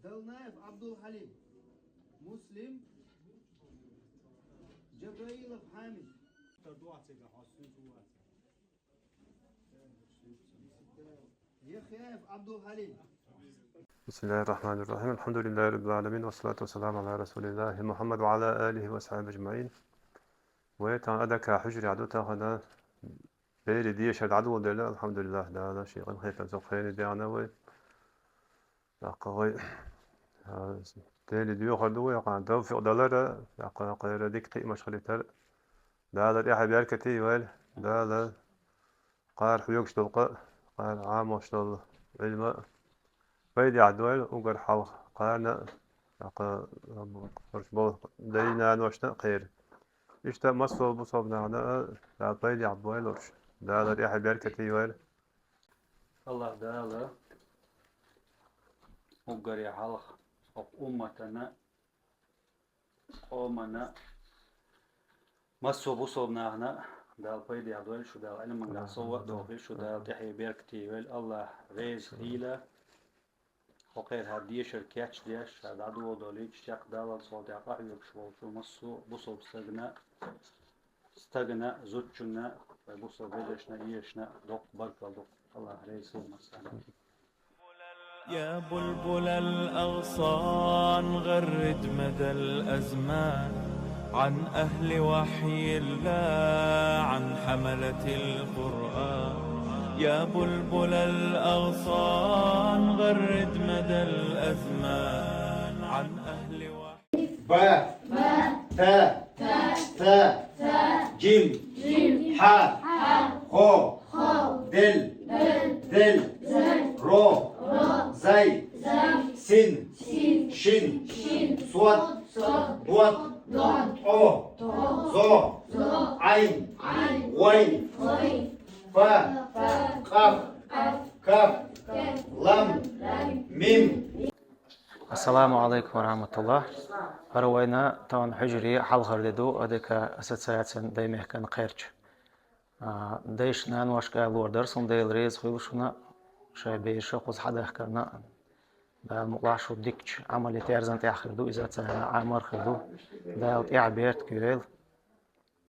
Dalnaev Abdul Halim, Muslim, Jabrailov Hamid. Yahyaev Abdul Halim. بسم الله الرحمن الرحيم الحمد لله رب العالمين والصلاة والسلام على رسول الله محمد وعلى آله وصحبه أجمعين ويتعن أدك حجر عدوتا هذا بيري دي شد عدو دلا الحمد لله لا شيء غير خير زخين دي أنا وي لقوي تاني ديو خدوه يقعد دو في دولار يقعد غير ديك قي مشغلة تر لا لا يحب يركتي ويل لا قار حيوكش تلقى قار عام وشتل علم بيدي عدوال وقر حلق قارنا فرشبول دينا نوشنا خير إشتا مصر بصوبنا هنا لا بيدي عدوال ورش لا لا يحب يركتي ويل الله دالا وقر يحلق أمتنا قومنا مصر بصوبنا هنا دال بيدي عدوال شو دال علم من قصوة دوغي شو دال تحي بيركتي ويل الله ريز هيلا وغير هذه شركات ديش هذا عدو دولي شاق دال صوت عقاح يكشفوا شو مصو بصوب استغنى زوجنا بصوب بدشنا يشنا دوق بركة دوق الله ريز المسألة يا بلبل الأغصان غرد مدى الأزمان عن أهل وحي الله عن حملة القرآن يا بلبل الأغصان غرد مدى الأزمان عن أهل وحي با تا جيم حا خو دل رو زي سين شين صوت او زو عين وين فا قاف لام ميم. السلام عليكم ورحمة الله. روينا طبعا حجري حلقة لدو أديك أساسيات دايما كان قيرش. دايش نانواش كالور درسون دايل ريز خيلوشنا شاي بيش خذ حدا كنا بالمقلاش وديكش عملية أرزان تأخر دو إذا تسهل عمر خدو دايل تعبيرت كيل